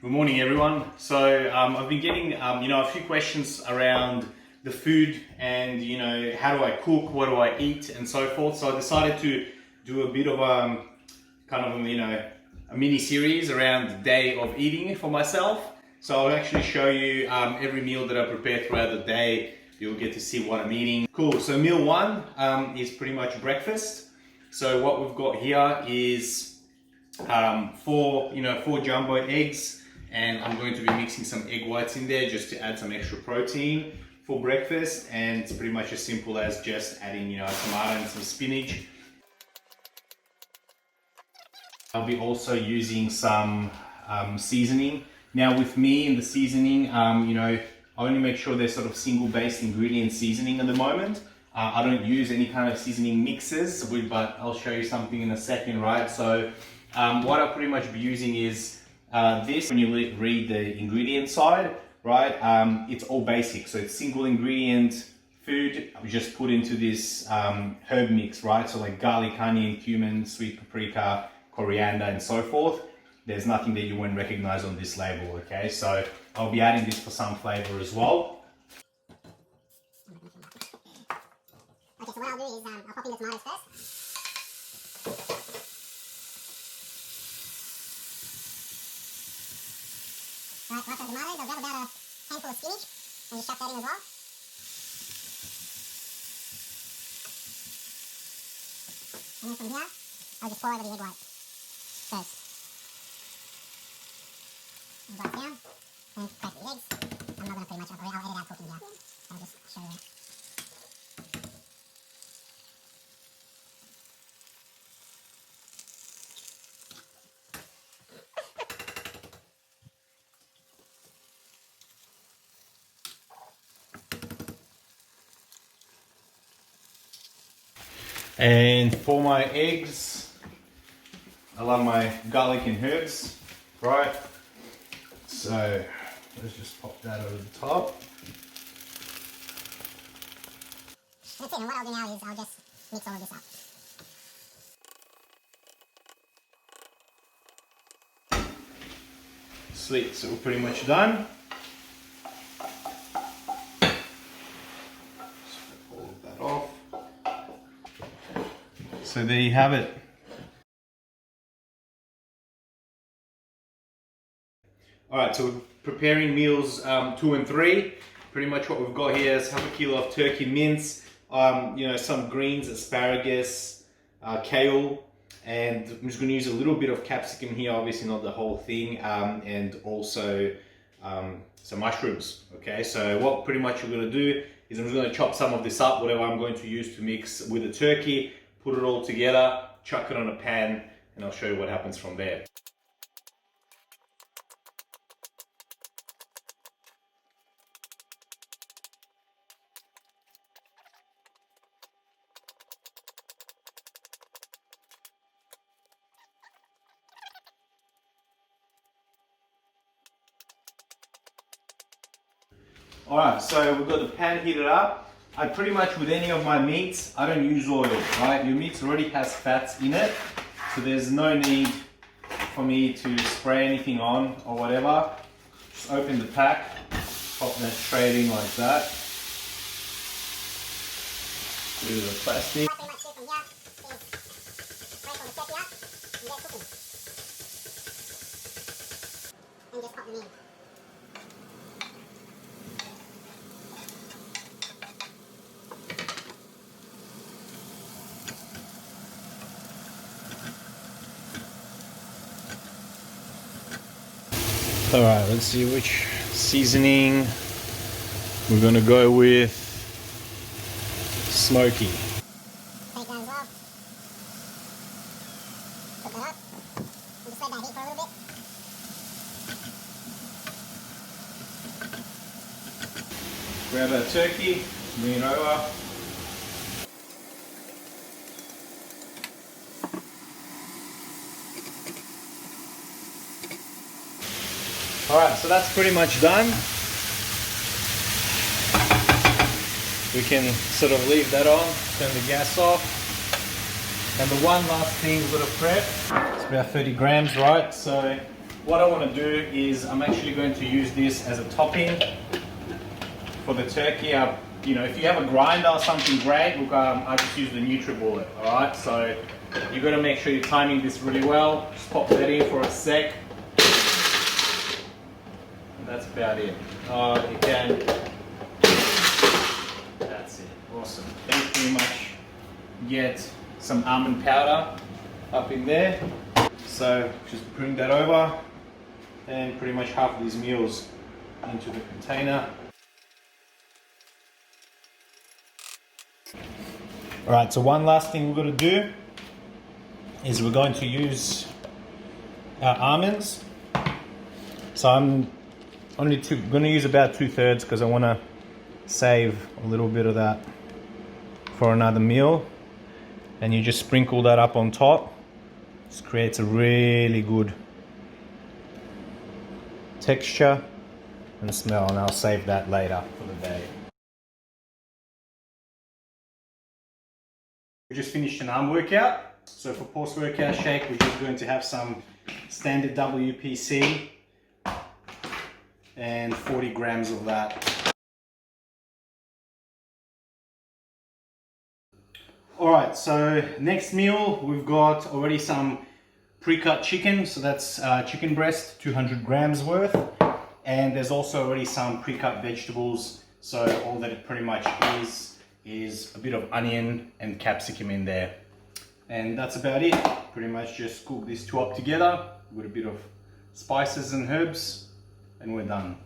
Good morning, everyone. So I've been getting, a few questions around the food and, how do I cook, what do I eat, and so forth. So I decided to do a bit of a mini series around the day of eating for myself. So I'll actually show you every meal that I prepare throughout the day. You'll get to see what I'm eating. Cool. So meal one is pretty much breakfast. So what we've got here is four jumbo eggs. And I'm going to be mixing some egg whites in there just to add some extra protein for breakfast. And it's pretty much as simple as just adding, a tomato and some spinach. I'll be also using some seasoning. Now with me in the seasoning, I only make sure they're sort of single base ingredient seasoning at the moment. I don't use any kind of seasoning mixes, but I'll show you something in a second, right? So what I'll pretty much be using is this. When you read the ingredient side, right, it's all basic. So it's single ingredient food just put into this herb mix, right? So like garlic, onion, cumin, sweet paprika, coriander, and so forth. There's nothing that you won't recognize on this label, okay? So I'll be adding this for some flavor as well. Okay, so what I'll do is I'll pop in the tomatoes first. Alright, so after the tomatoes, I'll grab about a handful of spinach and just chuck that in as well. And then from here, I'll just pour over the egg white first. Egg white down, and crack the eggs. I'm not going to pretty much, I'll edit out cooking here. I'll just show you that. And for my eggs, I love my garlic and herbs, right? So let's just pop that over the top. That's it, and what I'll do now is I'll just mix all of this up. Sweet, so we're pretty much done. Just all of that off. So there you have it. Alright, so we're preparing meals 2 and 3. Pretty much what we've got here is half a kilo of turkey mince, some greens, asparagus, kale, and I'm just going to use a little bit of capsicum here, obviously not the whole thing, and also some mushrooms. Okay, so what pretty much we're going to do is I'm just going to chop some of this up, whatever I'm going to use to mix with the turkey, put it all together, chuck it on a pan, and I'll show you what happens from there. Alright, so we've got the pan heated up. I pretty much, with any of my meats, I don't use oil, right? Your meat already has fats in it, so there's no need for me to spray anything on or whatever. Just open the pack, pop that straight in like that. Do the plastic. What I pretty much do from here is break all the turkey up and get cooking. And just pop them in. Alright, let's see which seasoning we're gonna go with. Smoky. Take that as well. Put that up. And just let that heat for a little bit. Grab our turkey, bring it over. Alright, so that's pretty much done. We can sort of leave that on, turn the gas off. And the one last thing we've got to prep, it's about 30 grams, right? So what I want to do is I'm actually going to use this as a topping for the turkey. You know, if you have a grinder or something, great. Look, I just use the NutriBullet. All right, so you got to make sure you're timing this really well. Just pop that in for a sec. And that's about it. You can. That's it. Awesome. Then you pretty much get some almond powder up in there. So just bring that over, and pretty much half of these meals into the container. All right, so one last thing we're going to do is we're going to use our almonds. So I'm only going to use about 2/3 because I want to save a little bit of that for another meal. And you just sprinkle that up on top. This creates a really good texture and smell, and I'll save that later for the day. We just finished an arm workout. So for post-workout shake, we're just going to have some standard WPC and 40 grams of that. All right, so next meal, we've got already some pre-cut chicken. So that's chicken breast, 200 grams worth. And there's also already some pre-cut vegetables. So all that it pretty much is a bit of onion and capsicum in there. And that's about it. Pretty much just cook these two up together with a bit of spices and herbs, and we're done.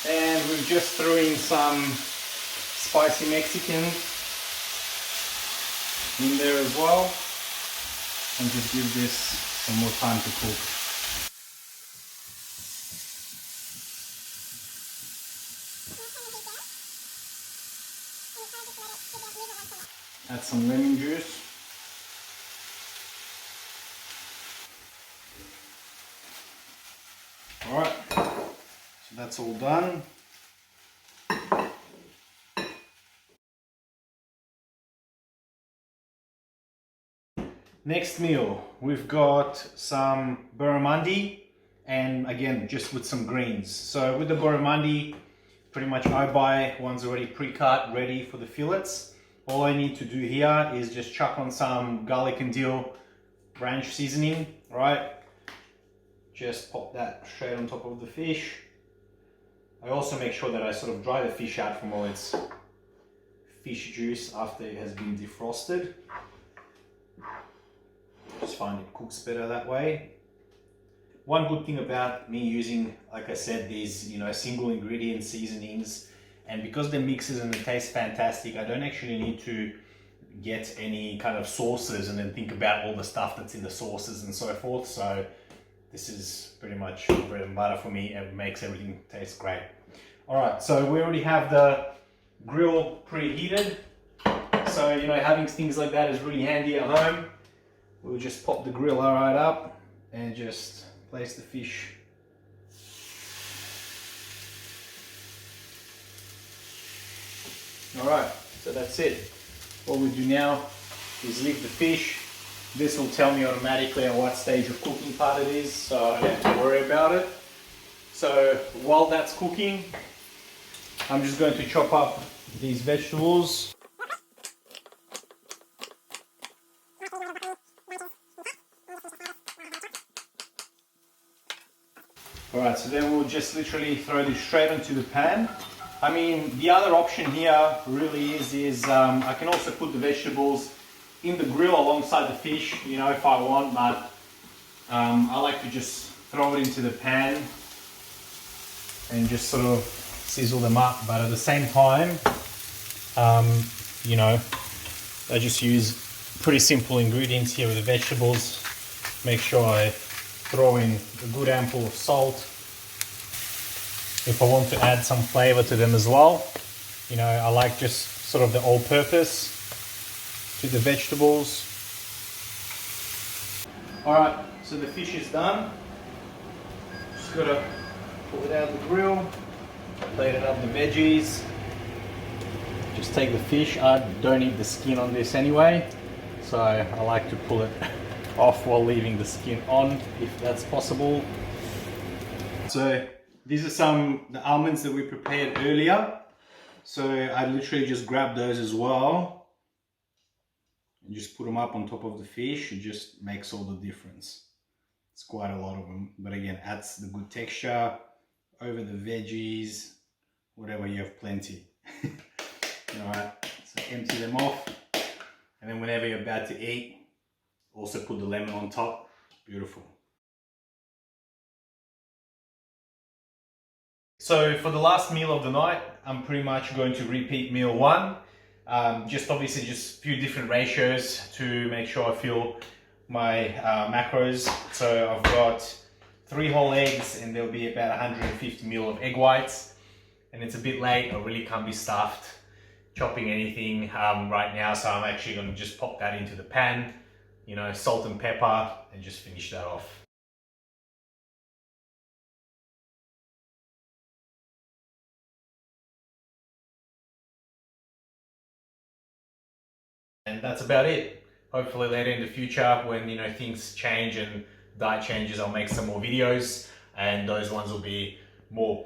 And we've just threw in some spicy Mexican in there as well, and just give this some more time to cook. Add some lemon juice. All right, so that's all done. Next meal, we've got some barramundi, and again, just with some greens. So with the barramundi, pretty much I buy ones already pre-cut, ready for the fillets. All I need to do here is just chuck on some garlic and dill ranch seasoning, right? Just pop that straight on top of the fish. I also make sure that I sort of dry the fish out from all its fish juice after it has been defrosted. Just find it cooks better that way. One good thing about me using, like I said, these single ingredient seasonings, and because the mixes and they taste fantastic, I don't actually need to get any kind of sauces and then think about all the stuff that's in the sauces and so forth. So this is pretty much bread and butter for me. It makes everything taste great. All right, so we already have the grill preheated. So having things like that is really handy at home. We'll just pop the grill right up and just place the fish. All right, so that's it. What we do now is leave the fish. This will tell me automatically at what stage of cooking part it is, so I don't have to worry about it. So while that's cooking, I'm just going to chop up these vegetables. Alright, so then we'll just literally throw this straight into the pan. I mean, the other option here really is I can also put the vegetables in the grill alongside the fish, if I want, but I like to just throw it into the pan and just sort of sizzle them up. But at the same time, I just use pretty simple ingredients here with the vegetables. Make sure I throw in a good ample of salt, if I want to add some flavor to them as well. You know, I like just sort of the all-purpose to the vegetables. All right, so the fish is done. Just gotta pull it out of the grill, plate it up the veggies. Just take the fish. I don't eat the skin on this anyway, so I like to pull it off while leaving the skin on, if that's possible. So these are the almonds that we prepared earlier. So I literally just grabbed those as well and just put them up on top of the fish. It just makes all the difference. It's quite a lot of them, but again, adds the good texture over the veggies, whatever, you have plenty. Alright, so empty them off, and then whenever you're about to eat, also put the lemon on top. Beautiful. So for the last meal of the night, I'm pretty much going to repeat meal one. Just obviously just a few different ratios to make sure I fill my macros. So I've got 3 whole eggs, and there'll be about 150 ml of egg whites. And it's a bit late, I really can't be stuffed chopping anything right now, so I'm actually going to just pop that into the pan, you know, salt and pepper, and just finish that off. And that's about it. Hopefully later in the future, when, you know, things change and diet changes, I'll make some more videos, and those ones will be more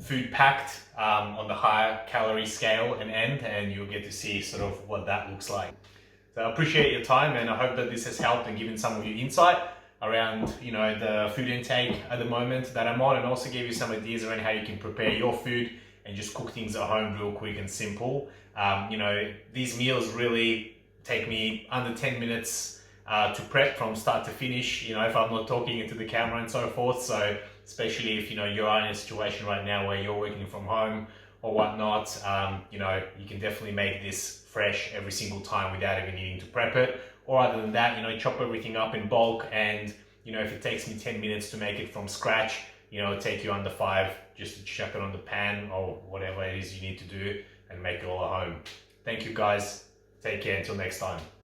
food packed on the higher calorie scale and you'll get to see sort of what that looks like. So I appreciate your time, and I hope that this has helped and given some of you insight around, you know, the food intake at the moment that I'm on, and also gave you some ideas around how you can prepare your food and just cook things at home real quick and simple. You know, these meals really take me under 10 minutes to prep from start to finish, you know, if I'm not talking into the camera and so forth. So especially if, you know, you're in a situation right now where you're working from home or whatnot, you know, you can definitely make this fresh every single time without even needing to prep it. Or other than that, you know, chop everything up in bulk, and, you know, if it takes me 10 minutes to make it from scratch, you know, it'll take you under 5 just to chuck it on the pan or whatever it is you need to do and make it all at home. Thank you guys. Take care until next time.